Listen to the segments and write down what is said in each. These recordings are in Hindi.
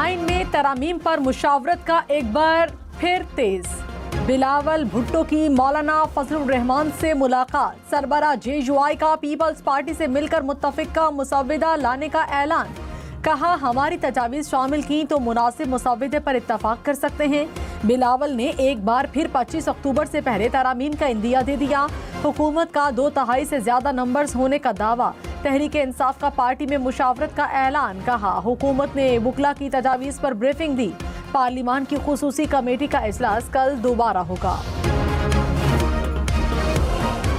आइन में तरामीम पर मुशावरत का एक बार फिर तेज। बिलावल भुट्टो की मौलाना फजलुर रहमान से मुलाकात। सरबरा JUI का पीपल्स पार्टी से मिलकर मुत्तफिका मुसव्विदा लाने का ऐलान। कहा हमारी तजावीज़ शामिल की तो मुनासिब मुसव्विदे पर इत्तफाक कर सकते हैं। बिलावल ने एक बार फिर 25 अक्टूबर से पहले तरामीम का इंदिया दे दिया। हुकूमत का 2/3 से ज्यादा नंबर्स होने का दावा। तहरीक इंसाफ का पार्टी में मुशावरत का ऐलान। कहा हुकूमत ने बुकला की तजावीज़ पर ब्रीफिंग दी। पार्लिमान की खुसूसी कमेटी का इजलास कल दोबारा होगा।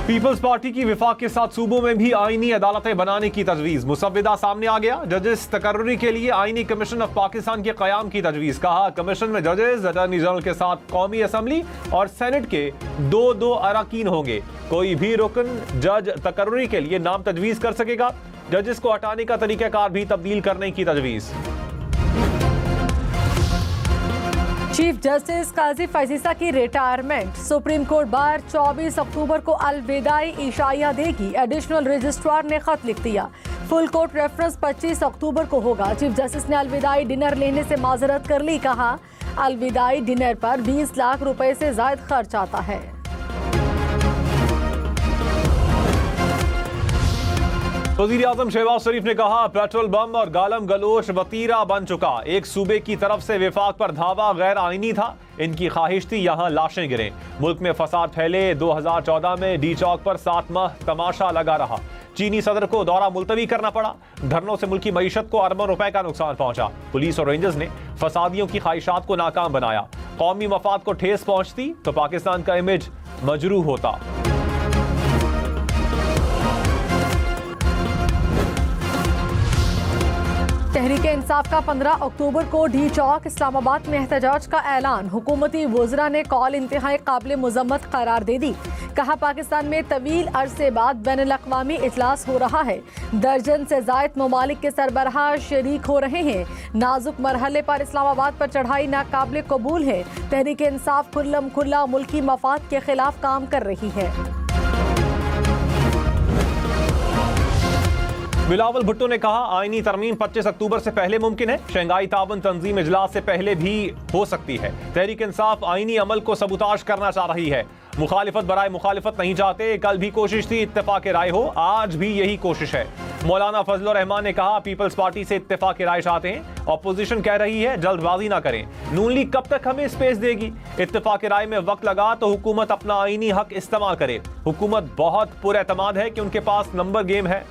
पीपल्स पार्टी की विफाक के साथ सूबों में भी आईनी अदालतें बनाने की तजवीज़। मुसव्विदा सामने आ गया। जजेस तकर्री के लिए आईनी कमीशन ऑफ पाकिस्तान के क़याम की तजवीज़। कहा कमीशन में जजेस, अटॉर्नी जनरल के साथ कौमी असम्बली और सेनेट के 2 अरकान होंगे। कोई भी रुकन जज तकर्री के लिए नाम तजवीज़ कर सकेगा। जजेस को हटाने का तरीक़ाकार भी तब्दील करने की तजवीज़। चीफ जस्टिस काजी फैजीसा की रिटायरमेंट। सुप्रीम कोर्ट बार 24 अक्टूबर को अलविदाई इशाया देगी। एडिशनल रजिस्ट्रार ने खत लिख दिया। फुल कोर्ट रेफरेंस 25 अक्टूबर को होगा। चीफ जस्टिस ने अलविदाई डिनर लेने से माजरत कर ली। कहा अलविदाई डिनर पर 20 लाख रुपए से ज्यादा खर्च आता है। वज़ीर आज़म शहबाज शरीफ ने कहा पेट्रोल बम और गालम गलोच वतीरा बन चुका। एक सूबे की तरफ से विफाक पर धावा गैर आईनी था। इनकी ख्वाहिश थी यहाँ लाशें गिरें। मुल्क में फसाद फैले। 2014 में डी चौक पर 7 माह तमाशा लगा रहा। चीनी सदर को दौरा मुलतवी करना पड़ा। धरनों से मुल्की मईशत को अरबों रुपए का नुकसान पहुंचा। पुलिस और रेंजर्स ने फसादियों की ख्वाहिशात को नाकाम बनाया। कौमी मफाद को ठेस पहुंचती तो पाकिस्तान का इमेज मजरूह होता। तहरीक इंसाफ का 15 अक्टूबर को डी चौक इस्लामाबाद में एहतजाज का ऐलान। हुकूमती वज़रा ने कॉल इंतहाई काबिल मुज़म्मत करार दे दी। कहा पाकिस्तान में तवील अरसे बाद बैनुल-अक़वामी इजलास हो रहा है। दर्जन से ज़ायद ममालिक के सरबराह शरीक हो रहे हैं। नाजुक मरहले पर इस्लामाबाद पर चढ़ाई नाकाबिल कबूल है। तहरीक इंसाफ खुल्लम खुल्ला मुल्की मफाद के खिलाफ काम कर रही है। बिलावल भुट्टो ने कहा आईनी तरमीम 25 अक्टूबर से पहले मुमकिन है। शंघाई ताउन तंजीम इजलास से पहले भी हो सकती है। तहरीक इंसाफ आईनी अमल को सबूताज करना चाह रही है। मुखालिफत बराए मुखालिफत नहीं चाहते। कल भी कोशिश थी इत्तेफाक राय हो, आज भी यही कोशिश है। मौलाना फजलुर रहमान ने कहा पीपल्स पार्टी से इत्तेफाक राय चाहते हैं। अपोजिशन कह रही है जल्दबाजी ना करें। नून लीग कब तक हमें स्पेस देगी? इत्तेफाक राय में वक्त लगा तो हुकूमत अपना आईनी हक इस्तेमाल करे। हुकूमत बहुत पुरएतमाद है कि उनके पास नंबर गेम है।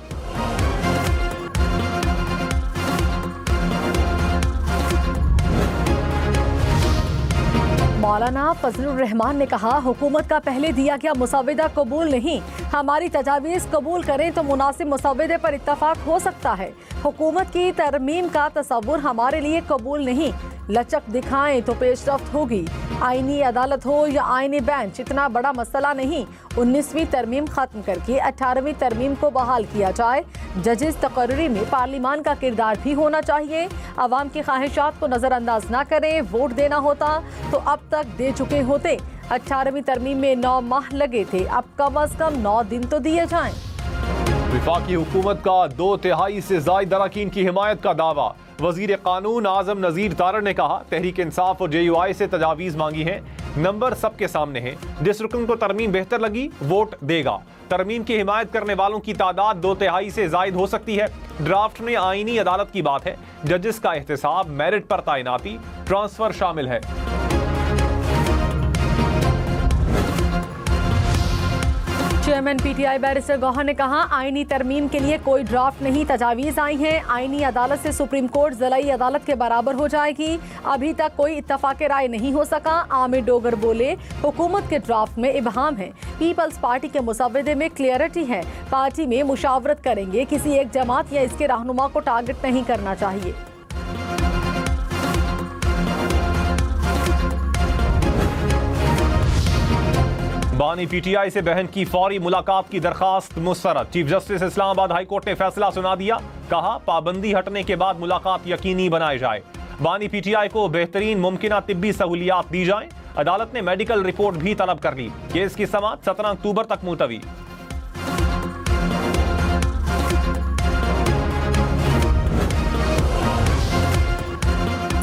मौलाना फजलुर रहमान ने कहा हुकूमत का पहले दिया गया मुसव्विदा कबूल नहीं। हमारी तजावीज़ कबूल करें तो मुनासिब मुसव्विदे पर इत्तफाक हो सकता है। हुकूमत की तरमीम का तसव्वुर हमारे लिए कबूल नहीं। लचक दिखाएं तो पेशरफ्त होगी। आईनी अदालत हो या आईनी बेंच इतना बड़ा मसला नहीं। 19वीं तरमीम खत्म करके 18वीं तरमीम को बहाल किया जाए। जजेस तकर्री में पार्लिमान का किरदार भी होना चाहिए। अवाम की ख्वाहिशात को नज़रअंदाज ना करें। वोट देना होता तो अब तक दे चुके होते। 18वीं तरमीम में 9 माह लगे थे, अब कम अज कम 9 दिन तो दिए जाएं। विफाकी हुकूमत का 2/3 से ज़ायद अरकान की हिमायत का दावा। वजीर कानून आजम नज़ीर तारड़ ने कहा तहरीक इंसाफ और JUI से तजावीज़ मांगी हैं। नंबर सबके सामने है। जिस रुकन को तरमीम बेहतर लगी वोट देगा। तरमीम की हिमायत करने वालों की तादाद 2/3 से ज़ायद हो सकती है। ड्राफ्ट में आईनी अदालत की बात है। जजेस का एहतसाब, मेरिट पर तैनाती, ट्रांसफर शामिल है। चेयरमैन PTI बैरिस्टर गौहर ने कहा आईनी तरमीम के लिए कोई ड्राफ्ट नहीं, तजावीज़ आई हैं। आईनी अदालत से सुप्रीम कोर्ट ज़िलाई अदालत के बराबर हो जाएगी। अभी तक कोई इत्तफाक राय नहीं हो सका। आमिर डोगर बोले हुकूमत के ड्राफ्ट में इबहाम है। पीपल्स पार्टी के मुसव्विदे में क्लियरिटी है। पार्टी में मुशावरत करेंगे। किसी एक जमात या इसके रहनुमा को टारगेट नहीं करना चाहिए। बानी PTI से बहन की फौरी मुलाकात की दरखास्त मुस्तरद। Chief justice Islamabad high court ने फैसला सुना दिया। कहा पाबंदी हटने के बाद मुलाकात यकीनी बनाई जाए। बानी PTI को बेहतरीन मुमकिन तिब्बी सहूलियात दी जाएं। अदालत ने मेडिकल रिपोर्ट भी तलब कर ली। केस की समाअत 17 अक्टूबर तक मुलतवी।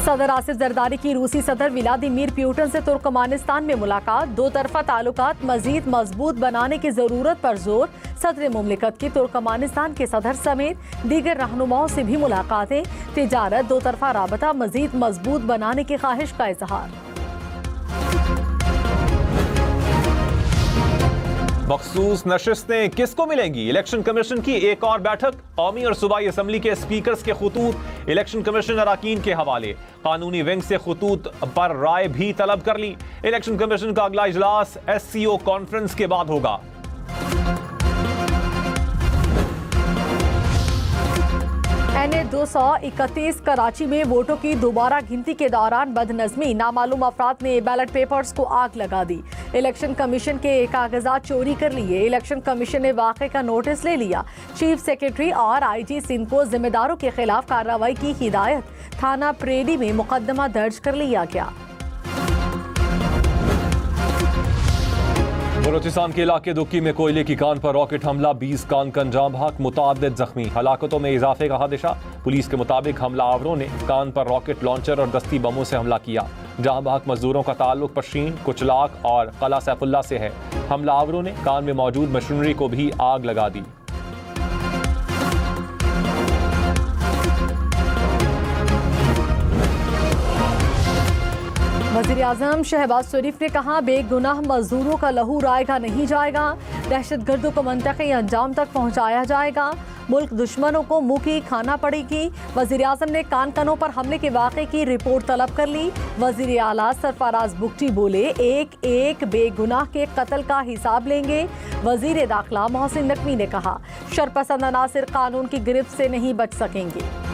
सदर आसिफ जरदारी की रूसी सदर व्लादिमीर पुतिन से तुर्कमानिस्तान में मुलाकात, दो तरफा ताल्लुकात मजीद मजबूत बनाने की जरूरत पर जोर। सदर मुमलिकत की तुर्कमानिस्तान के सदर समेत दीगर रहनुमाओं से भी मुलाकातें, तिजारत, दो तरफा राबता मजीद मजबूत बनाने की ख्वाहिश का इजहार। मखसूस नशिस्तें किसको मिलेंगी? इलेक्शन कमीशन की एक और बैठक, कौमी और सूबाई असम्बली के स्पीकर्स के खतूत इलेक्शन कमीशन अरकान के हवाले। कानूनी विंग से खतूत पर राय भी तलब कर ली। इलेक्शन कमीशन का अगला इजलास SCO कॉन्फ्रेंस के बाद होगा। NA 231 कराची में वोटों की दोबारा गिनती के दौरान बदनज़मी, नामालूम अफराद ने बैलेट पेपर्स को आग लगा दी। इलेक्शन कमीशन के कागजात चोरी कर लिए। इलेक्शन कमीशन ने वाक़े का नोटिस ले लिया। चीफ सेक्रेटरी और IG सिंध को जिम्मेदारों के खिलाफ कार्रवाई की हिदायत। थाना प्रेडी में मुकदमा दर्ज कर लिया गया। बलोचिस्तान के इलाके दुक्की में कोयले की कान पर रॉकेट हमला, 20 कान का अंजाम भाग, मुतादिद जख्मी। हलाकतों में इजाफे का हादसा। पुलिस के मुताबिक हमलावरों ने कान पर रॉकेट लॉन्चर और दस्ती बमों से हमला किया। जहां भाग मजदूरों का ताल्लुक पशीन, कुचलाक और कला सैफुल्ला से है। हमलावरों ने कान में मौजूद मशीनरी को भी आग लगा दी। वज़ीर-ए-आज़म शहबाज शरीफ ने कहा, बेगुनाह मजदूरों का लहू रायगा नहीं जाएगा। दहशतगर्दों को मंतक़ी अंजाम तक पहुँचाया जाएगा। मुल्क दुश्मनों को मुँह की खाना पड़ेगी। वज़ीर-ए-आज़म ने कान-कनों पर हमले के वाक़े की रिपोर्ट तलब कर ली। वज़ीर आला सरफराज बुगटी बोले, एक एक बेगुनाह के कत्ल का हिसाब लेंगे। वज़ीर दाखिला मोहसिन नकवी ने कहा, शरपसंद अनासिर कानून की गिरफ्त से नहीं बच सकेंगे।